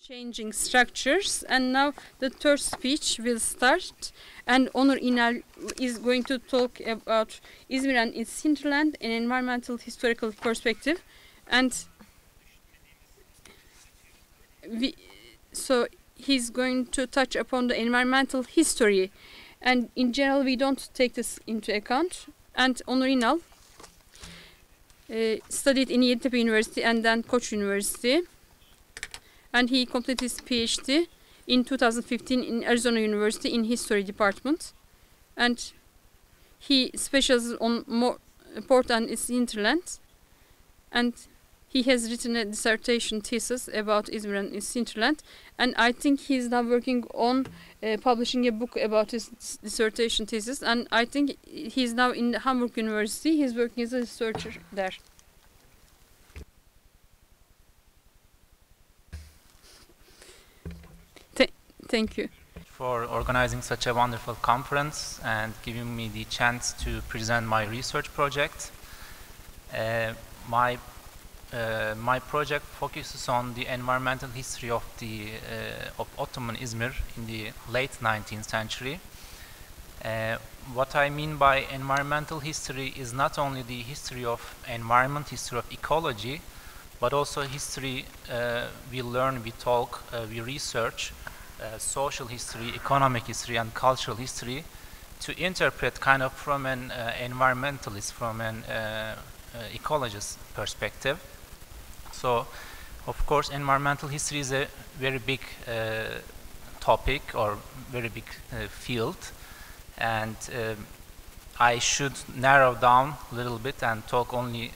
changing structures. And now the third speech will start, and Onur İnal is going to talk about Izmir and its hinterland, an environmental historical perspective. And so he's going to touch upon the environmental history, and in general we don't take this into account. And Onur İnal studied in Yeditepe University and then Koç University, and he completed his PhD in 2015 in Arizona University in History Department, and he specializes on port and its hinterland, and he has written a dissertation thesis about Izmir and its hinterland, and I think he's now working on publishing a book about his dissertation thesis, and I think he's now in Hamburg University. He's working as a researcher there. Thank you for organizing such a wonderful conference and giving me the chance to present my research project. My project focuses on the environmental history of Ottoman Izmir in the late 19th century. What I mean by environmental history is not only the history of environment, history of ecology, but also history we learn, we talk, we research, social history, economic history, and cultural history to interpret kind of from an environmentalist, from an ecologist perspective. So, of course, environmental history is a very big topic or very big field, and I should narrow down a little bit and talk only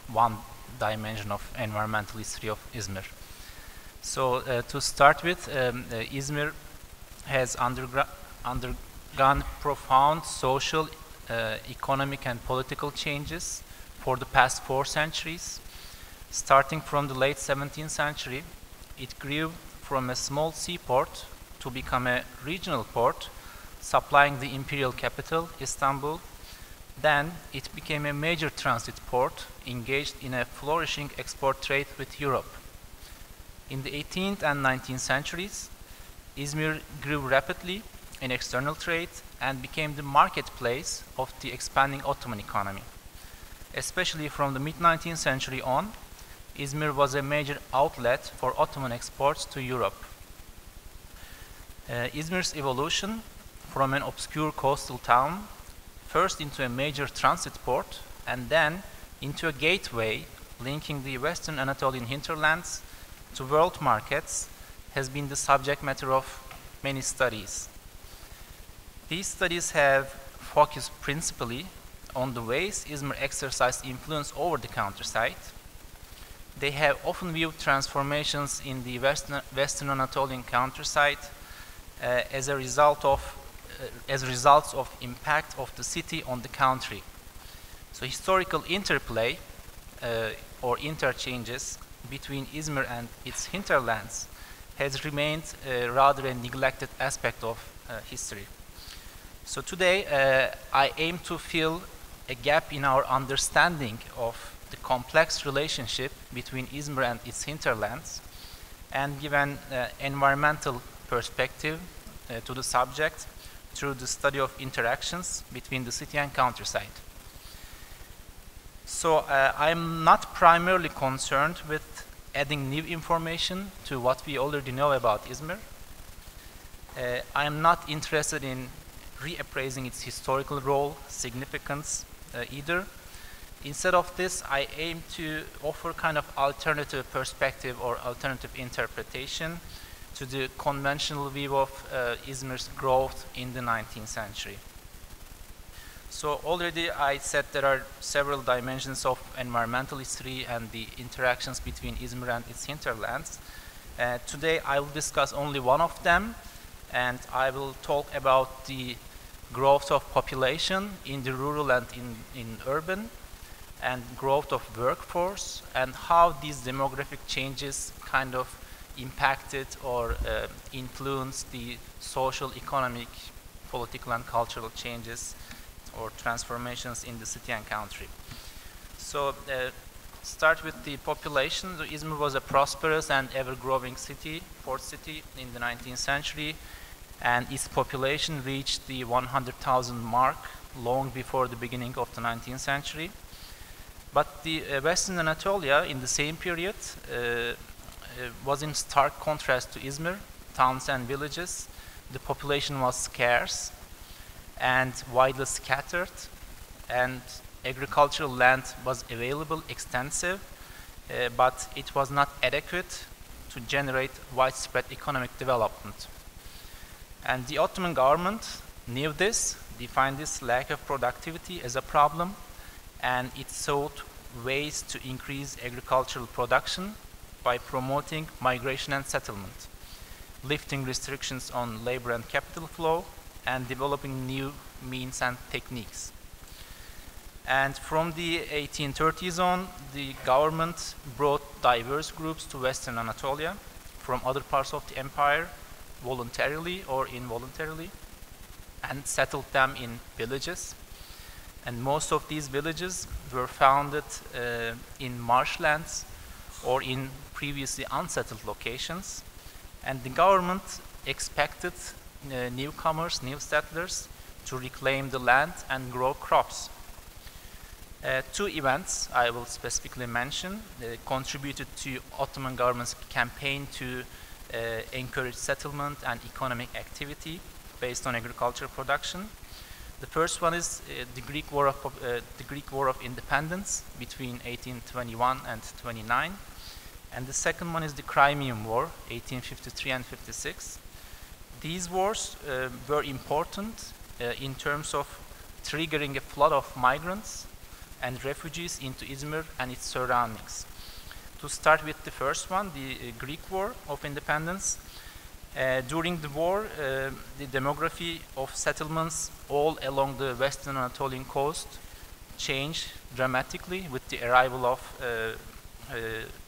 one dimension of environmental history of Izmir. So to start with, Izmir has undergone profound social, economic and political changes for the past 4 centuries. Starting from the late 17th century, it grew from a small seaport to become a regional port, supplying the imperial capital, Istanbul. Then it became a major transit port, engaged in a flourishing export trade with Europe. In the 18th and 19th centuries, Izmir grew rapidly in external trade and became the marketplace of the expanding Ottoman economy. Especially from the mid-19th century on, Izmir was a major outlet for Ottoman exports to Europe. Izmir's evolution from an obscure coastal town, first into a major transit port, and then into a gateway linking the western Anatolian hinterlands to world markets, has been the subject matter of many studies. These studies have focused principally on the ways Izmir exercised influence over the countryside. They have often viewed transformations in the western Anatolian countryside as results of impact of the city on the country. So historical interplay or interchanges between Izmir and its hinterlands has remained rather a neglected aspect of history. So today I aim to fill a gap in our understanding of the complex relationship between Izmir and its hinterlands and give an environmental perspective to the subject through the study of interactions between the city and countryside. So I'm not primarily concerned with adding new information to what we already know about Izmir. I am not interested in reappraising its historical role, significance either. Instead of this, I aim to offer kind of alternative perspective or alternative interpretation to the conventional view of Izmir's growth in the 19th century. So already I said there are several dimensions of environmental history and the interactions between Izmir and its hinterlands. Today I will discuss only one of them, and I will talk about the growth of population in the rural and in urban, and growth of workforce, and how these demographic changes kind of impacted or influenced the social, economic, political and cultural changes or transformations in the city and country. So start with the population. So Izmir was a prosperous and ever-growing city, port city in the 19th century, and its population reached the 100,000 mark long before the beginning of the 19th century. But the Western Anatolia in the same period was in stark contrast to Izmir, towns and villages. The population was scarce and widely scattered, and agricultural land was available, extensive, but it was not adequate to generate widespread economic development. And the Ottoman government knew this, defined this lack of productivity as a problem, and it sought ways to increase agricultural production by promoting migration and settlement, lifting restrictions on labor and capital flow, and developing new means and techniques. And from the 1830s on, the government brought diverse groups to Western Anatolia from other parts of the empire, voluntarily or involuntarily, and settled them in villages. And most of these villages were founded in marshlands or in previously unsettled locations. And the government expected newcomers, new settlers, to reclaim the land and grow crops. Two events I will specifically mention contributed to Ottoman government's campaign to encourage settlement and economic activity based on agricultural production. The first one is the Greek War of Independence between 1821 and 29, and the second one is the Crimean War, 1853 and 56. These wars were important in terms of triggering a flood of migrants and refugees into Izmir and its surroundings. To start with the first one, the Greek War of Independence. During the war, the demography of settlements all along the Western Anatolian coast changed dramatically with the arrival of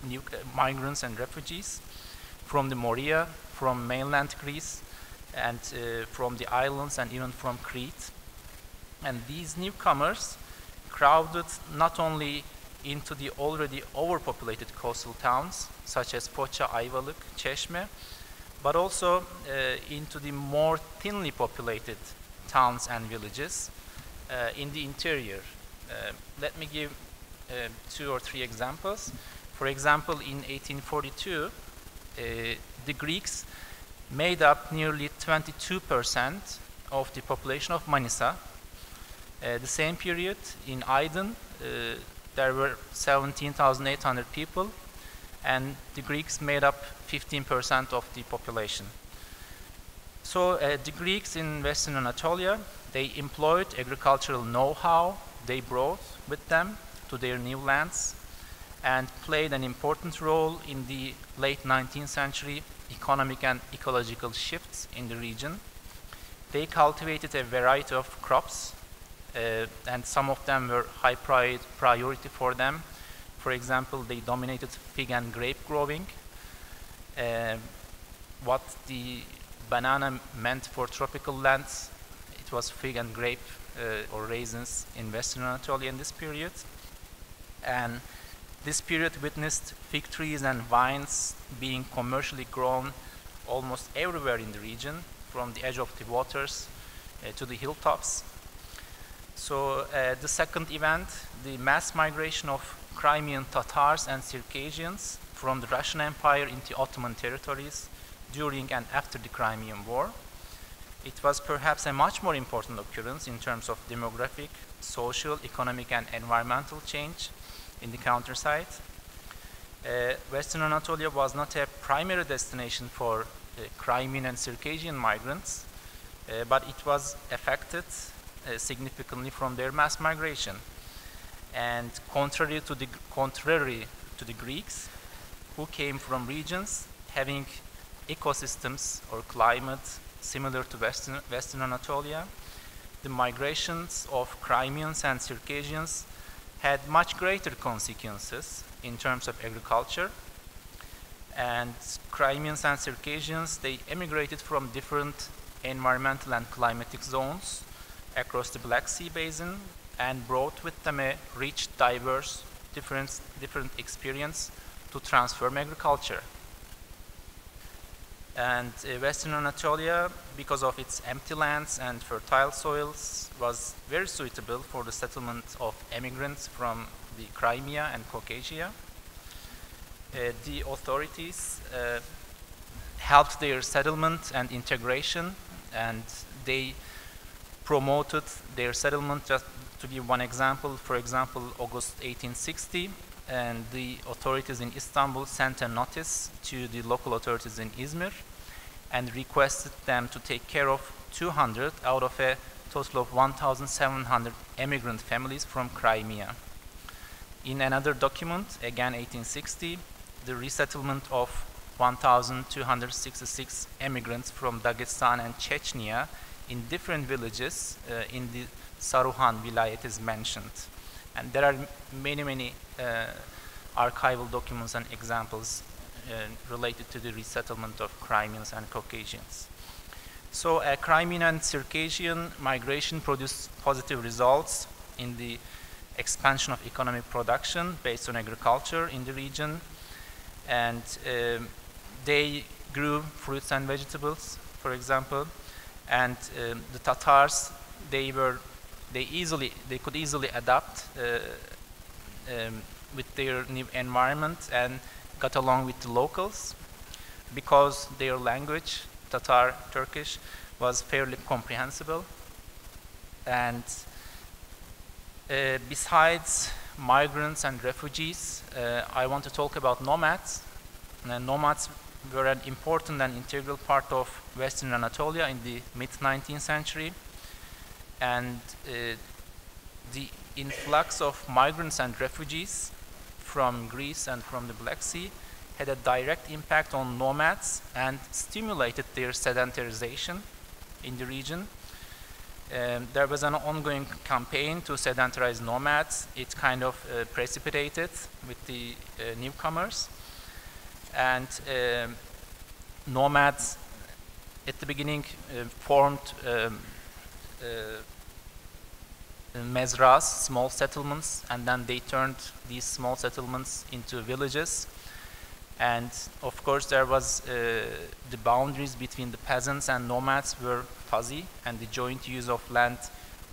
new migrants and refugees from the Morea, from mainland Greece, and from the islands, and even from Crete. And these newcomers crowded not only into the already overpopulated coastal towns such as Foça, Ayvalık, Çeşme, but also into the more thinly populated towns and villages in the interior. Let me give 2 or 3 examples. For example, in 1842, the Greeks made up nearly 22% of the population of Manisa. The same period in Aydın, there were 17,800 people, and the Greeks made up 15% of the population. So the Greeks in Western Anatolia, they employed agricultural know-how they brought with them to their new lands and played an important role in the late 19th century economic and ecological shifts in the region. They cultivated a variety of crops, and some of them were high priority for them. For example, they dominated fig and grape growing. What the banana meant for tropical lands, it was fig and grape or raisins in Western Anatolia in this period. And this period witnessed fig trees and vines being commercially grown almost everywhere in the region, from the edge of the waters to the hilltops. So the second event, the mass migration of Crimean Tatars and Circassians from the Russian Empire into Ottoman territories during and after the Crimean War. It was perhaps a much more important occurrence in terms of demographic, social, economic, and environmental change in the countryside. Western Anatolia was not a primary destination for Crimean and Circassian migrants, but it was affected significantly from their mass migration. And contrary to the Greeks, who came from regions having ecosystems or climate similar to Western Anatolia, the migrations of Crimeans and Circassians had much greater consequences in terms of agriculture. And Crimeans and Circassians, they emigrated from different environmental and climatic zones across the Black Sea basin and brought with them a rich, diverse different experience to transform agriculture. And Western Anatolia, because of its empty lands and fertile soils, was very suitable for the settlement of emigrants from the Crimea and Caucasia. The authorities helped their settlement and integration, and they promoted their settlement. Just to give one example, for example, August 1860, and the authorities in Istanbul sent a notice to the local authorities in Izmir and requested them to take care of 200 out of a total of 1,700 emigrant families from Crimea. In another document, again 1860, the resettlement of 1,266 emigrants from Dagestan and Chechnya in different villages in the Saruhan vilayet is mentioned. And there are many archival documents and examples related to the resettlement of Crimeans and Caucasians. So Crimean and Circassian migration produced positive results in the expansion of economic production based on agriculture in the region, and they grew fruits and vegetables, for example, and the Tatars, they could easily adapt with their new environment and got along with the locals because their language, Tatar, Turkish, was fairly comprehensible. And besides migrants and refugees, I want to talk about nomads. Nomads were an important and integral part of Western Anatolia in the mid-19th century. And the influx of migrants and refugees from Greece and from the Black Sea had a direct impact on nomads and stimulated their sedentarization in the region. There was an ongoing campaign to sedentarize nomads. It kind of precipitated with the newcomers. And nomads at the beginning formed mezras, small settlements, and then they turned these small settlements into villages. And of course there was the boundaries between the peasants and nomads were fuzzy, and the joint use of land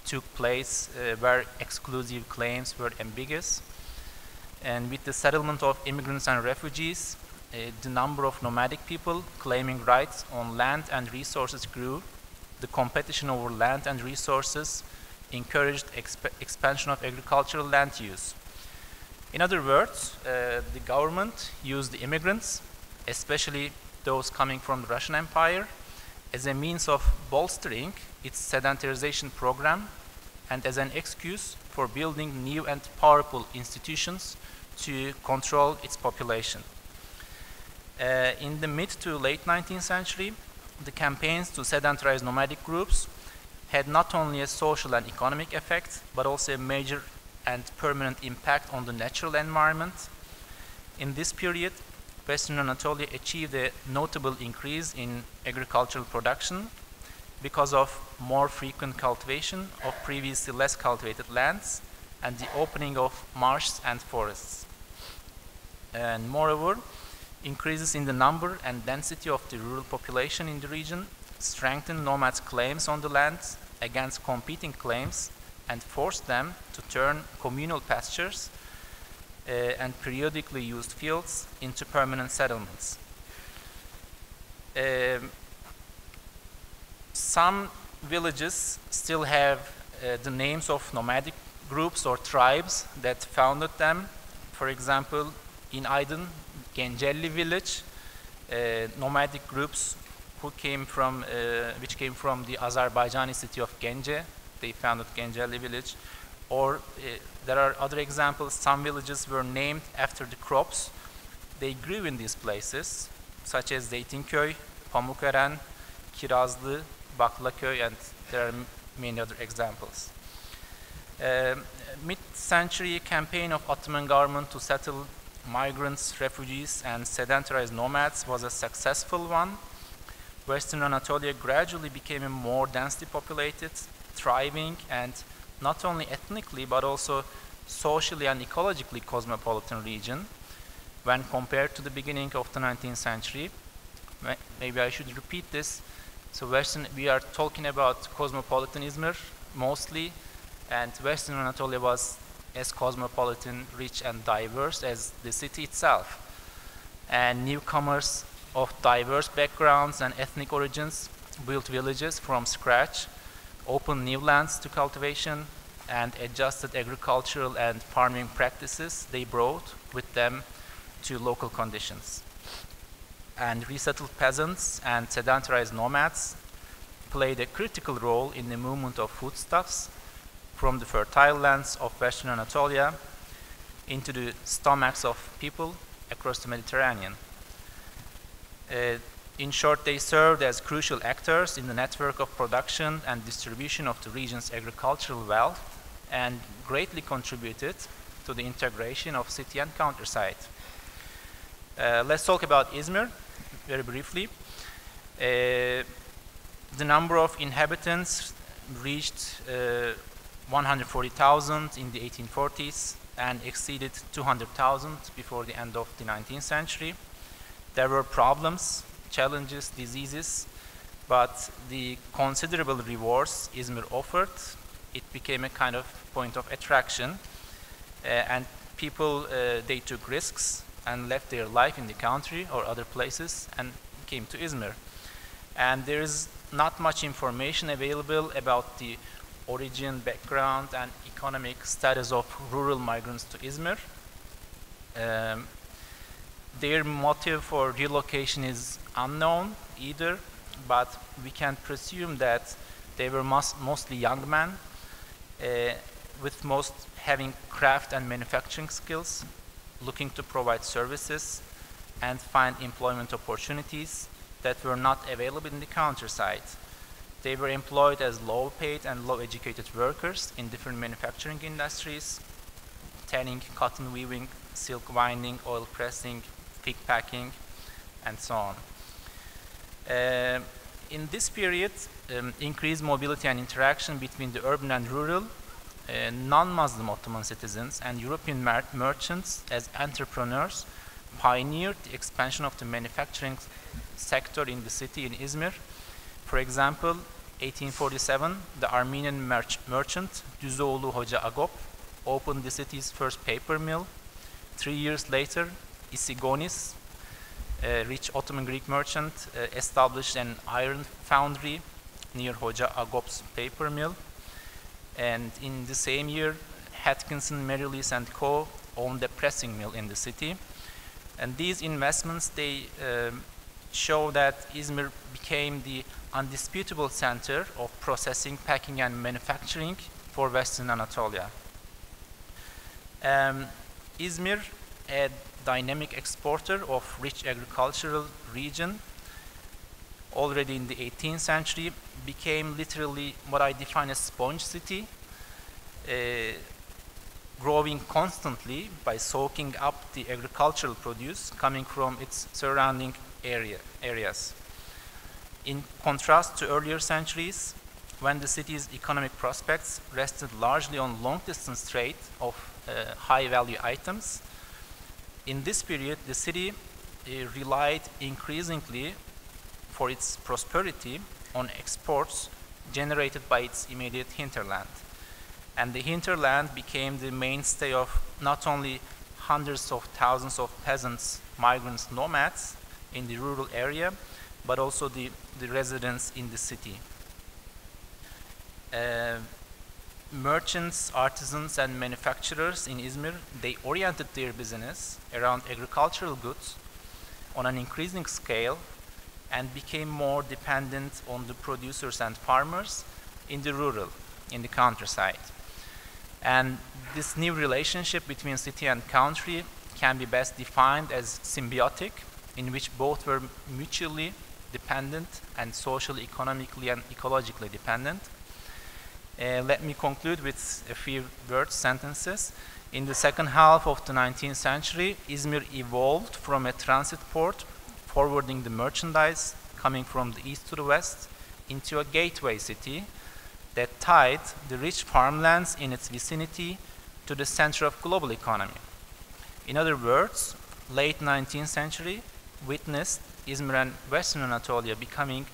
took place where exclusive claims were ambiguous. And with the settlement of immigrants and refugees, the number of nomadic people claiming rights on land and resources grew. The competition over land and resources encouraged expansion of agricultural land use. In other words, the government used the immigrants, especially those coming from the Russian Empire, as a means of bolstering its sedentarization program and as an excuse for building new and powerful institutions to control its population. In the mid to late 19th century, the campaigns to sedentarize nomadic groups had not only a social and economic effect, but also a major and permanent impact on the natural environment. In this period, Western Anatolia achieved a notable increase in agricultural production because of more frequent cultivation of previously less cultivated lands and the opening of marshes and forests. And moreover, increases in the number and density of the rural population in the region strengthened nomads' claims on the land against competing claims and forced them to turn communal pastures and periodically used fields into permanent settlements. Some villages still have the names of nomadic groups or tribes that founded them. For example, in Aydın, Gencelli village, nomadic groups which came from the Azerbaijani city of Gence. They founded Gencelli village. Or there are other examples. Some villages were named after the crops they grew in these places, such as Zeytinköy, Pamukeren, Kirazlı, Baklaköy, and there are many other examples. Mid-century campaign of Ottoman government to settle migrants, refugees, and sedentarized nomads was a successful one. Western Anatolia gradually became a more densely populated, thriving, and not only ethnically but also socially and ecologically cosmopolitan region when compared to the beginning of the 19th century. Maybe I should repeat this. So we are talking about cosmopolitan Izmir mostly, and Western Anatolia was as cosmopolitan, rich and diverse as the city itself. And newcomers of diverse backgrounds and ethnic origins built villages from scratch, opened new lands to cultivation, and adjusted agricultural and farming practices they brought with them to local conditions. And resettled peasants and sedentarized nomads played a critical role in the movement of foodstuffs from the fertile lands of Western Anatolia into the stomachs of people across the Mediterranean. In short, they served as crucial actors in the network of production and distribution of the region's agricultural wealth and greatly contributed to the integration of city and countryside. Let's talk about Izmir very briefly. The number of inhabitants reached 140,000 in the 1840s and exceeded 200,000 before the end of the 19th century. There were problems, challenges, diseases, but the considerable rewards Izmir offered, it became a kind of point of attraction, and people, they took risks and left their life in the country or other places and came to Izmir. And there is not much information available about the origin, background, and economic status of rural migrants to Izmir. Their motive for relocation is unknown either, but we can presume that they were mostly young men, with most having craft and manufacturing skills, looking to provide services and find employment opportunities that were not available in the countryside. They were employed as low-paid and low-educated workers in different manufacturing industries, tanning, cotton weaving, silk winding, oil pressing, fig packing, and so on. In this period, increased mobility and interaction between the urban and rural, non-Muslim Ottoman citizens and European merchants as entrepreneurs pioneered the expansion of the manufacturing sector in the city in Izmir. For example, 1847, the Armenian merchant Düzoğlu Hoca Agop opened the city's first paper mill. 3 years later, Isigonis, a rich Ottoman Greek merchant, established an iron foundry near Hoca Agop's paper mill. And in the same year, Atkinson, Merrilees and Co. owned a pressing mill in the city. And these investments, they show that Izmir became the undisputable center of processing, packing, and manufacturing for Western Anatolia. Izmir, a dynamic exporter of rich agricultural region, already in the 18th century, became literally what I define as sponge city, growing constantly by soaking up the agricultural produce coming from its surrounding areas. In contrast to earlier centuries, when the city's economic prospects rested largely on long-distance trade of high-value items, in this period, the city relied increasingly for its prosperity on exports generated by its immediate hinterland. And the hinterland became the mainstay of not only hundreds of thousands of peasants, migrants, nomads in the rural area, but also the residents in the city. Merchants, artisans, and manufacturers in Izmir, they oriented their business around agricultural goods on an increasing scale and became more dependent on the producers and farmers in the rural, in the countryside. And this new relationship between city and country can be best defined as symbiotic, in which both were mutually dependent and socially, economically, and ecologically dependent. Let me conclude with a few words, sentences. In the second half of the 19th century, Izmir evolved from a transit port forwarding the merchandise coming from the east to the west into a gateway city that tied the rich farmlands in its vicinity to the center of global economy. In other words, late 19th century witnessed Izmir and Western Anatolia becoming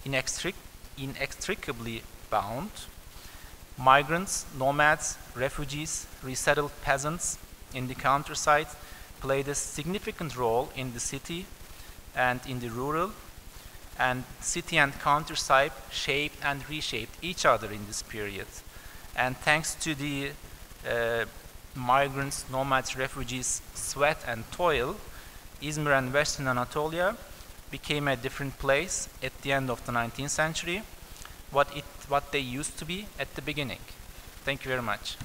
inextricably bound. Migrants, nomads, refugees, resettled peasants in the countryside played a significant role in the city and in the rural, and city and countryside shaped and reshaped each other in this period. And thanks to the migrants, nomads, refugees' sweat and toil, Izmir and Western Anatolia became a different place at the end of the 19th century, what they used to be at the beginning. Thank you very much.